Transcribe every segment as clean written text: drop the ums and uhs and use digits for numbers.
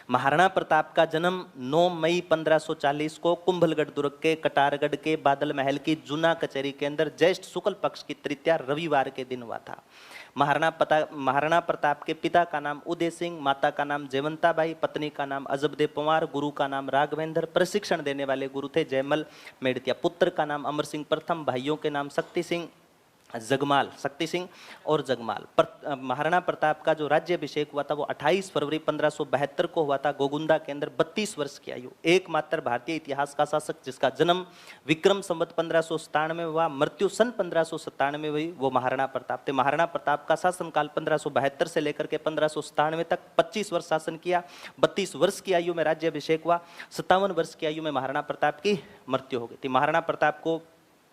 महाराणा प्रताप का जन्म 9 मई 1540 को कुंभलगढ़ दुर्ग के कटारगढ़ के बादल महल की जूना कचहरी के अंदर ज्येष्ठ शुक्ल पक्ष की तृतीया रविवार के दिन हुआ था। महाराणा प्रताप के पिता का नाम उदय सिंह, माता का नाम जयवंताबाई, पत्नी का नाम अजबदेव पंवार, गुरु का नाम राघवेंद्र, प्रशिक्षण देने वाले गुरु थे जयमल मेड़तिया, पुत्र का नाम अमर सिंह प्रथम, भाइयों के नाम शक्ति सिंह और जगमाल। महाराणा प्रताप का जो राज्याभिषेक हुआ था वो 28 फरवरी 1572 को हुआ था गोगुंदा के अंदर। 32 वर्ष की आयु, एकमात्र भारतीय इतिहास का शासक जिसका जन्म विक्रम संवत 1597 में हुआ, मृत्यु सन 1597 में हुई, वो महाराणा प्रताप थे। महाराणा प्रताप का शासनकाल 1572 से लेकर के 1597 तक 25 वर्ष शासन किया। 32 वर्ष की आयु में राज्याभिषेक हुआ। 57 वर्ष की आयु में महाराणा प्रताप की मृत्यु हो गई थी। महाराणा प्रताप को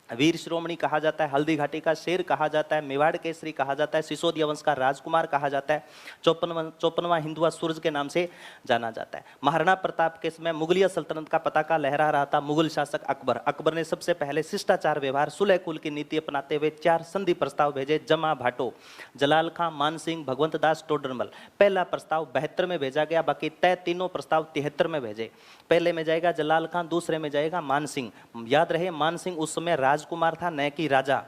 वीर शिरोमणि कहा जाता है, हल्दी घाटी का शेर कहा जाता है, मेवाड़ केसरी कहा जाता है, सिसोदिया वंश का राजकुमार कहा जाता है, 54वां हिंदुआ सूरज के नाम से जाना जाता है। महाराणा प्रताप के समय मुगलिया सल्तनत का पताका लहरा रहा था। मुगल शासक अकबर ने सबसे पहले शिष्टाचार व्यवहार सुलह कुल की नीति अपनाते हुए 4 संधि प्रस्ताव भेजे। जमा भाटो, जलाल खां, मान सिंह, भगवंत दास टोडरमल। पहला प्रस्ताव 72 में भेजा गया, बाकी तय तीनों प्रस्ताव 73 में भेजे। पहले में जाएगा जलाल खां, दूसरे में जाएगा मान सिंह। याद रहे मान सिंह उस समय राजकुमार था, न कि राजा,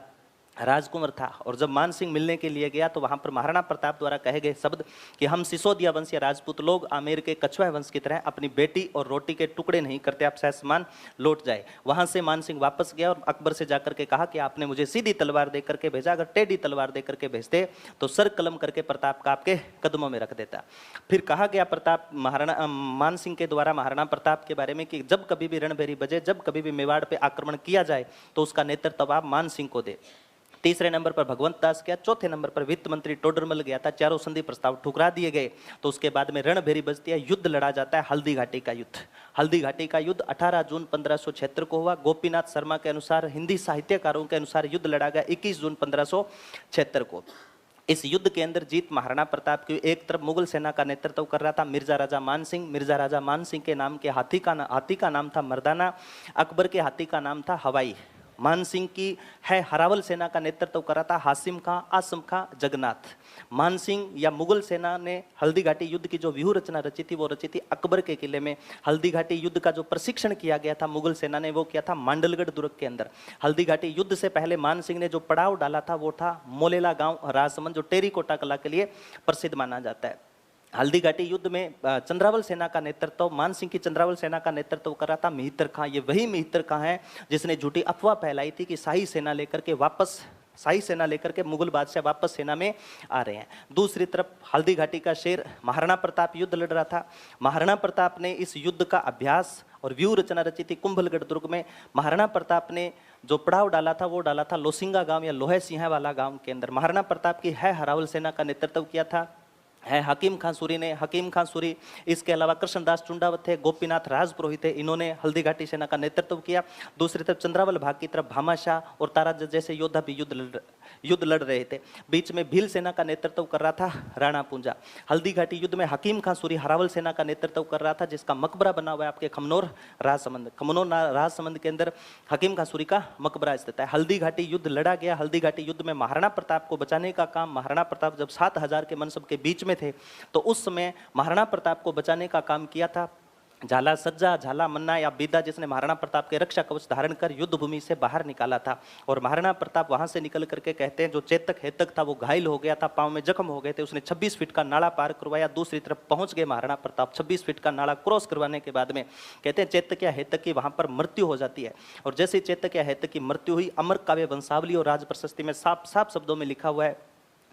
राजकुमार था। और जब मान सिंह मिलने के लिए गया तो वहां पर महाराणा प्रताप द्वारा कहे गए शब्द कि हम सिसोदिया वंश या राजपूत लोग आमेर के कछुआ वंश की तरह अपनी बेटी और रोटी के टुकड़े नहीं करते, आप सहसमान लौट जाए। वहां से मान सिंह वापस गया और अकबर से जाकर के कहा कि आपने मुझे सीधी तलवार देकर के भेजा, अगर टेढ़ी तलवार देकर के भेजते तो सर कलम करके प्रताप का आपके कदमों में रख देता। फिर कहा गया मान सिंह के द्वारा महाराणा प्रताप के बारे में कि जब कभी भी रणभेरी बजे, जब कभी भी मेवाड़ पे आक्रमण किया जाए तो उसका नेतृत्व आप मान सिंह को दे। तीसरे नंबर पर भगवंत दास गया, चौथे नंबर पर वित्त मंत्री टोडरमल गया था। चारों संधि प्रस्ताव ठुकरा दिए गए। तो उसके बाद में रणभेरी बजती है, युद्ध लड़ा जाता है, हल्दी घाटी का युद्ध। हल्दी घाटी का युद्ध 18 जून 1576 को हुआ। गोपीनाथ शर्मा के अनुसार, हिंदी साहित्यकारों के अनुसार युद्ध लड़ा गया 21 जून 1576 को। इस युद्ध के अंदर जीत महाराणा प्रताप की। एक तरफ मुगल सेना का नेतृत्व कर रहा था मिर्जा राजा मान सिंह। मिर्जा राजा मान सिंह के नाम के हाथी का नाम था मर्दाना। अकबर के हाथी का नाम था हवाई। मान सिंह की है हरावल सेना का नेतृत्व कर रहा था हासिम खां, आसम खां, जगन्नाथ। मान सिंह या मुगल सेना ने हल्दी घाटी युद्ध की जो व्यूह रचना रची थी वो रची थी अकबर के किले में। हल्दी घाटी युद्ध का जो प्रशिक्षण किया गया था मुगल सेना ने वो किया था मांडलगढ़ दुर्ग के अंदर। हल्दी घाटी युद्ध से पहले मान सिंह ने जो पड़ाव डाला था वो था मोलेला गांव राजसमंद, जो टेरीकोटा कला के लिए प्रसिद्ध माना जाता है। हल्दी घाटी युद्ध में चंद्रावल सेना का नेतृत्व, मान सिंह की चंद्रावल सेना का नेतृत्व कर रहा था मिहितर खां। ये वही मिहितर खां है जिसने झूठी अफवाह फैलाई थी कि शाही सेना लेकर के मुगल बादशाह वापस सेना में आ रहे हैं। दूसरी तरफ हल्दी घाटी का शेर महाराणा प्रताप युद्ध लड़ रहा था। महाराणा प्रताप ने इस युद्ध का अभ्यास और व्यूह रचना रची थी कुंभलगढ़ दुर्ग में। महाराणा प्रताप ने जो पड़ाव डाला था वो डाला था लोसिंगा गांव या लोहे सिंह वाला गांव के अंदर। महाराणा प्रताप की है हरावल सेना का नेतृत्व किया था है हकीम खां सूरी ने। हकीम खां सूरी, इसके अलावा कृष्णदास चुंडावत थे, गोपीनाथ राजपुरोहित थे, इन्होंने हल्दी घाटी सेना का नेतृत्व किया। दूसरी तरफ चंद्रावल भाग की तरफ भामाशाह और तारा जैसे योद्धा भी युद्ध लड़ रहे थे। बीच में भील सेना का नेतृत्व कर रहा था राणा पूंजा। हल्दी घाटी युद्ध में हकीम खां सूरी हरावल सेना का नेतृत्व कर रहा था, जिसका मकबरा बना हुआ है आपके खमनोर राजसमंद के अंदर हकीम खां सूरी का मकबरा स्थित है। हल्दी घाटी युद्ध लड़ा गया। हल्दी घाटी युद्ध में महाराणा प्रताप को बचाने का काम, महाराणा प्रताप जब 7000 के मनसब के बीच में थे तो उस समय महाराणा प्रताप को बचाने का काम किया था झाला सज्जा, झाला मन्ना या बीदा, जिसने महाराणा प्रताप के रक्षा कवच धारण कर युद्ध भूमि से बाहर निकाला था। और महाराणा प्रताप वहां से निकल करके कहते हैं जो चेतक हेतक था वो घायल हो गया था, पांव में जख्म हो गए थे, उसने 26 फीट का नाला पार करवाया। दूसरी तरफ पहुंच गए महाराणा प्रताप। 26 फीट का नाला क्रॉस करवाने के बाद में कहते हैं चेतक या हेतक की वहां पर मृत्यु हो जाती है। और जैसे चेतक या हेतक की मृत्यु हुई, अमर काव्य वंशावली और राज प्रशस्ति में साफ साफ शब्दों में लिखा हुआ है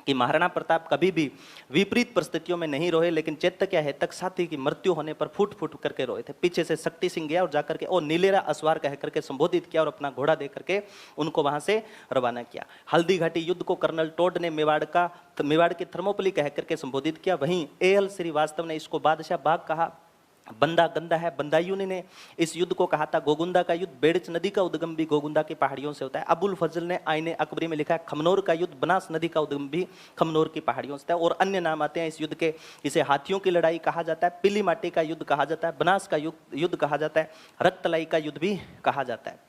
कि महाराणा प्रताप कभी भी विपरीत परिस्थितियों में नहीं रोए, लेकिन चेतक या हेतक साथी की मृत्यु होने पर फूट फूट करके रोए थे। पीछे से शक्ति सिंह गया और जाकर के ओ नीलेरा असवार कह करके संबोधित किया और अपना घोड़ा दे करके उनको वहां से रवाना किया। हल्दी घाटी युद्ध को कर्नल टोड ने मेवाड़ की थर्मोपली कह करके संबोधित किया। वहीं एएल श्रीवास्तव ने इसको बादशाह बाग कहा। बंदा गंदा है, बंदायूनी ने इस युद्ध को कहा था गोगुंदा का युद्ध। बेड़च नदी का उद्गम भी गोगुंदा की पहाड़ियों से होता है। अबुल फजल ने आईने अकबरी में लिखा है खमनोर का युद्ध, बनास नदी का उद्गम भी खमनोर की पहाड़ियों से होता है। और अन्य नाम आते हैं इस युद्ध के। इसे हाथियों की लड़ाई कहा जाता है, पीली माटी का युद्ध कहा जाता है, बनास का युद्ध कहा जाता है, रक्तलाई का युद्ध भी कहा जाता है।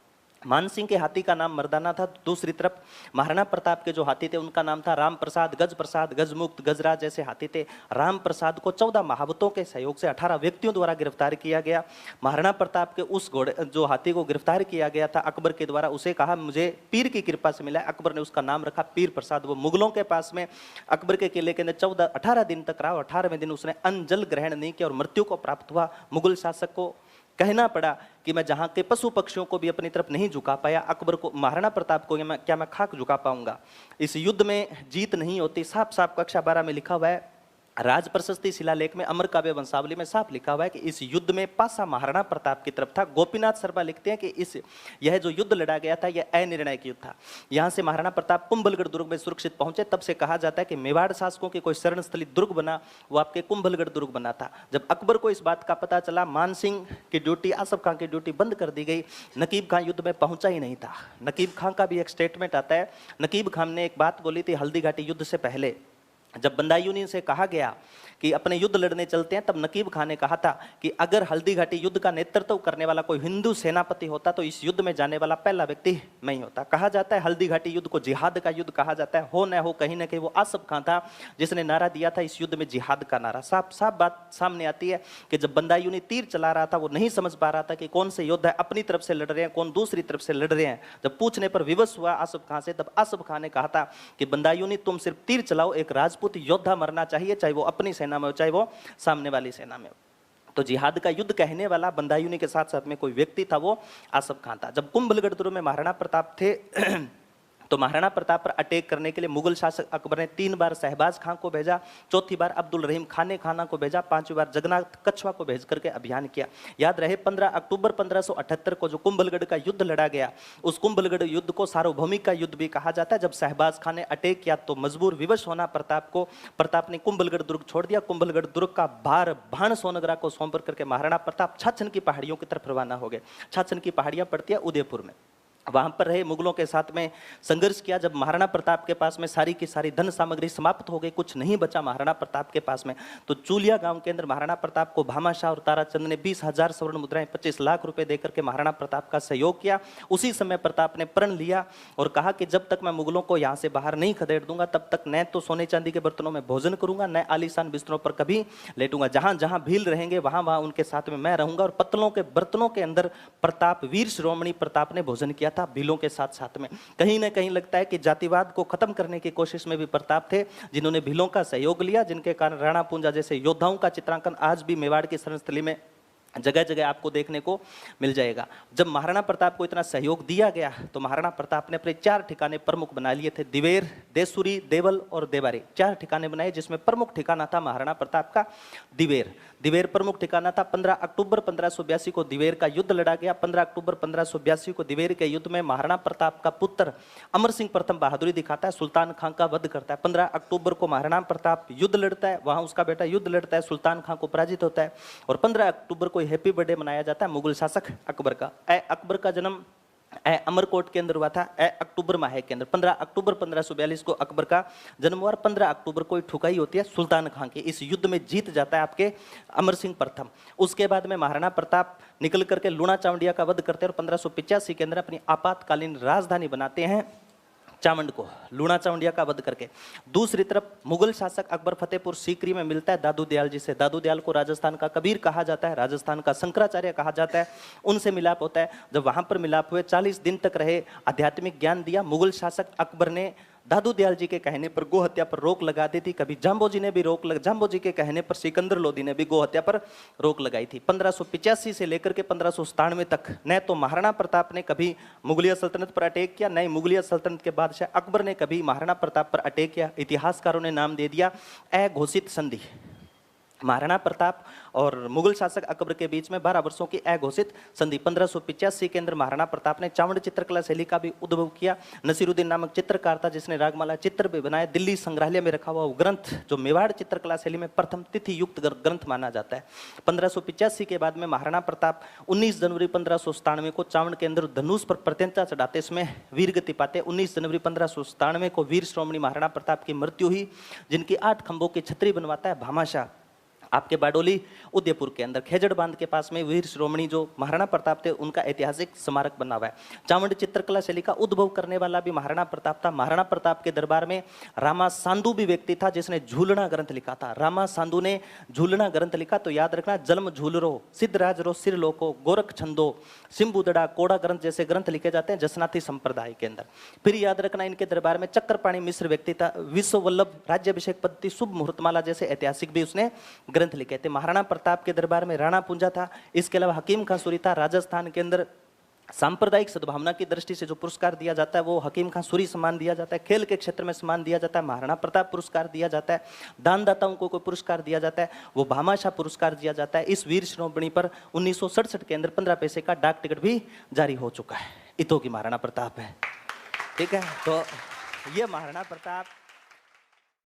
मानसिंह के हाथी का नाम मर्दाना था। दूसरी तरफ महाराणा प्रताप के जो हाथी थे उनका नाम था राम प्रसाद, गजमुक्त, गजराज जैसे हाथी थे। राम प्रसाद को 14 महावतों के सहयोग से 18 व्यक्तियों द्वारा गिरफ्तार किया गया। महाराणा प्रताप के उस घोड़े जो हाथी को गिरफ्तार किया गया था अकबर के द्वारा, उसे कहा मुझे पीर की कृपा से मिला। अकबर ने उसका नाम रखा पीर प्रसाद। वो मुगलों के पास में अकबर के किले के अंदर 18 दिन तक रहा। 18वें दिन उसने अन्न जल ग्रहण नहीं किया और मृत्यु को प्राप्त हुआ। मुगल शासक को कहना पड़ा कि मैं जहां के पशु पक्षियों को भी अपनी तरफ नहीं झुका पाया, अकबर को, महाराणा प्रताप को क्या मैं खाक झुका पाऊंगा। इस युद्ध में जीत नहीं होती। साफ साफ कक्षा 12 में लिखा हुआ है, राज प्रशस्ति शिलालेख में, अमर काव्य वंशावली में साफ लिखा हुआ है कि इस युद्ध में पासा महाराणा प्रताप की तरफ था। गोपीनाथ शर्मा लिखते हैं कि यह जो युद्ध लड़ा गया था यह अनिर्णायक युद्ध था। यहां से महाराणा प्रताप कुंभलगढ़ दुर्ग में सुरक्षित पहुंचे। तब से कहा जाता है कि मेवाड़ शासकों की कोई शरणस्थली दुर्ग बना, वो आपके कुंभलगढ़ दुर्ग बना था। जब अकबर को इस बात का पता चला, मानसिंह की ड्यूटी, आसफ खां की ड्यूटी बंद कर दी गई। नकीब खां युद्ध में पहुंचा ही नहीं था। नकीब खां का भी एक स्टेटमेंट आता है। नकीब खां ने एक बात बोली थी हल्दी घाटी युद्ध से पहले, जब बदायूं से कहा गया कि अपने युद्ध लड़ने चलते हैं, तब नकीब खां ने कहा था कि अगर हल्दी घाटी युद्ध का नेतृत्व करने वाला कोई हिंदू सेनापति होता तो इस युद्ध में जाने वाला पहला व्यक्ति मैं ही होता। कहा जाता है हल्दी घाटी युद्ध को जिहाद का युद्ध कहा जाता है। हो न हो कहीं ना कहीं वो आसफ खां था जिसने नारा दिया था इस युद्ध में जिहाद का नारा। साफ साफ बात सामने आती है कि जब बदायूं तीर चला रहा था वो नहीं समझ पा रहा था कि कौन से योद्धा अपनी तरफ से लड़ रहे हैं, कौन दूसरी तरफ से लड़ रहे हैं। जब पूछने पर विवश हुआ आसफ खां से, तब आसफ खां ने कहा था कि बदायूं तुम सिर्फ तीर चलाओ, एक राजपूत योद्धा मरना चाहिए, चाहे वो अपनी सेना में हो चाहे वो सामने वाली सेना में। तो जिहाद का युद्ध कहने वाला बदायूं के साथ साथ में कोई व्यक्ति था, वो आसफ खां था। जब कुंभलगढ़ दुर्ग में महाराणा प्रताप थे तो महाराणा प्रताप पर अटैक करने के लिए मुगल शासक अकबर ने 3 बार शहबाज खां को भेजा, 4थी बार अब्दुल रहीम खाने खाना को भेजा, 5वीं बार जगन्नाथ कछवा को भेज करके अभियान किया। याद रहे 15 अक्टूबर 1578 को जो कुंभलगढ़ का युद्ध लड़ा गया, उस कुंभलगढ़ युद्ध को सार्वभौमिक का युद्ध भी कहा जाता है। जब शहबाज खां ने अटैक किया तो मजबूर विवश होना प्रताप ने कुंभलगढ़ दुर्ग छोड़ दिया। कुंभलगढ़ दुर्ग का भार भाण सोनगरा को सौंप करके महाराणा प्रताप छाछन की पहाड़ियों की तरफ रवाना हो गए। छाछन की पहाड़ियां पड़ती है उदयपुर में, वहां पर रहे, मुगलों के साथ में संघर्ष किया। जब महाराणा प्रताप के पास में सारी की सारी धन सामग्री समाप्त हो गई, कुछ नहीं बचा महाराणा प्रताप के पास में, तो चूलिया गांव के अंदर महाराणा प्रताप को भामाशाह और ताराचंद ने 20,000 स्वर्ण मुद्राएं 25 लाख रुपए देकर के महाराणा प्रताप का सहयोग किया। उसी समय प्रताप ने प्रण लिया और कहा कि जब तक मैं मुगलों को यहाँ से बाहर नहीं खदेड़ दूंगा तब तक न तो सोने चांदी के बर्तनों में भोजन करूंगा, न आलीशान बिस्तरों पर कभी लेटूंगा। जहां जहां भील रहेंगे वहां वहां उनके साथ में मैं रहूंगा। और पत्तलों के बर्तनों के अंदर प्रताप, वीर शिरोमणि प्रताप ने भोजन किया था भीलों के साथ में। कहीं ना कहीं लगता है कि जातिवाद को खत्म करने की कोशिश में भी प्रताप थे, जिन्होंने भीलों का सहयोग लिया, जिनके कारण राणा पूंजा जैसे योद्धाओं का चित्रांकन आज भी मेवाड़ की शरणस्थली में जगह जगह आपको देखने को मिल जाएगा। जब महाराणा प्रताप को इतना सहयोग दिया गया तो महाराणा प्रताप ने अपने 4 ठिकाने प्रमुख बना लिए थे, दिवेर, देसुरी, देवल और देवारी। 4 ठिकाने बनाए जिसमें प्रमुख ठिकाना था महाराणा प्रताप का दिवेर। दिवेर प्रमुख ठिकाना था। 15 अक्टूबर 1582 को दिवेर का युद्ध लड़ा गया। 15 अक्टूबर 1582 को दिवेर के युद्ध में महाराणा प्रताप का पुत्र अमर सिंह प्रथम बहादुरी दिखाता है, सुल्तान खां का वध करता है। 15 अक्टूबर को महाराणा प्रताप युद्ध लड़ता है, वहां उसका बेटा युद्ध लड़ता है, सुल्तान खां को पराजित होता है। और 15 अक्टूबर को हैप्पी बर्थडे मनाया जाता है मुगल शासक अकबर का। अकबर का जन्म अमरकोट के अंदर हुआ था, अक्टूबर माह के अंदर। 15 अक्टूबर 1542 को अकबर का जन्म हुआ और 15 अक्टूबर को ठुकाई होती है सुल्तान खां की। इस युद्ध में जीत जाता है आपके अमर सिंह प्रथम। उसके बाद में महाराणा प्रताप निकल करके लूणा चावंडिया का वध करते हैं और 1585 के अंदर अपनी आपातकालीन राजधानी बनाते हैं चावंड को, लूणा चावंडिया का वध करके। दूसरी तरफ मुगल शासक अकबर फतेहपुर सीकरी में मिलता है दादू दयाल जी से। दादू दयाल को राजस्थान का कबीर कहा जाता है, राजस्थान का शंकराचार्य कहा जाता है। उनसे मिलाप होता है। जब वहां पर मिलाप हुए, 40 दिन तक रहे, आध्यात्मिक ज्ञान दिया। मुगल शासक अकबर ने दादू दयाल जी के कहने पर गो हत्या पर रोक लगा दी थी। कभी जाम्बो जी ने भी जाम्बो जी के कहने पर सिकंदर लोदी ने भी गो हत्या पर रोक लगाई थी। 1585 से लेकर के 1597 तक न तो महाराणा प्रताप ने कभी मुगलिया सल्तनत पर अटैक किया, न ही मुगलिया सल्तनत के बादशाह अकबर ने कभी महाराणा प्रताप पर अटैक किया। इतिहासकारों ने नाम दे दिया अघोषित संधि। महाराणा प्रताप और मुगल शासक अकबर के बीच में 12 वर्षों की अघोषित संधि। 1585 के अंदर महाराणा प्रताप ने चावंड चित्रकला शैली का भी उद्भव किया। नसीरुद्दीन नामक चित्रकार था जिसने रागमाला चित्र भी बनाए। दिल्ली संग्रहालय में रखा हुआ वो ग्रंथ जो मेवाड़ चित्रकला शैली में प्रथम तिथि युक्त ग्रंथ माना जाता है। 1585 के बाद में महाराणा प्रताप 19 जनवरी 1597 को चावंड के अंदर धनुष पर प्रत्यंता चढ़ाते, इसमें वीरगति पाते। 19 जनवरी 1597 को वीर श्रोमणी महाराणा प्रताप की मृत्यु हुई, जिनकी 8 खंभों की छतरी बनवाता है भामाशाह। आपके बारडोली उदयपुर के अंदर खेजड़ बांध के पास में वीर शिरोमणि जो महाराणा प्रताप थे उनका ऐतिहासिक स्मारक बना हुआ है। चामुंड चित्रकला शैली का उद्भव करने वाला भी महाराणा प्रताप था। महाराणा प्रताप के दरबार में रामा सांदू भी व्यक्ति था जिसने झूलना ग्रंथ लिखा था। रामा सांदू ने झूलना ग्रंथ लिखा, तो याद रखना जन्म झूलरो, सिद्धराज रो सिर लोको, गोरख छंदो, सिंबुदड़ा, कोड़ा ग्रंथ जैसे ग्रंथ लिखे जाते हैं जसनाथी संप्रदाय के अंदर। फिर याद रखना इनके दरबार में चक्रपाणी मिश्र व्यक्ति था। विश्व वल्लभ, राज्याभिषेक पद्धति, शुभ मुहूर्तमाला जैसे ऐतिहासिक भी उसने ग्रंथ लिखे थे। महाराणा प्रताप के दरबार में राणा पुंजा था। इसके अलावा हकीम खां सूरी था। राजस्थान के अंदर सांप्रदायिक सद्भावना की दृष्टि से जो पुरस्कार दिया जाता है वो हकीम खां सूरी सम्मान दिया जाता है। खेल के क्षेत्र में सम्मान दिया जाता है, महाराणा प्रताप पुरस्कार दिया जाता है। दानदाताओं को कोई पुरस्कार दिया जाता है वो भामाशाह पुरस्कार दिया जाता है। इस वीर शिरोमणि पर 1967 के अंदर 15 पैसे का डाक टिकट भी जारी हो चुका है। इतो की महाराणा प्रताप है। ठीक है, तो ये महाराणा प्रताप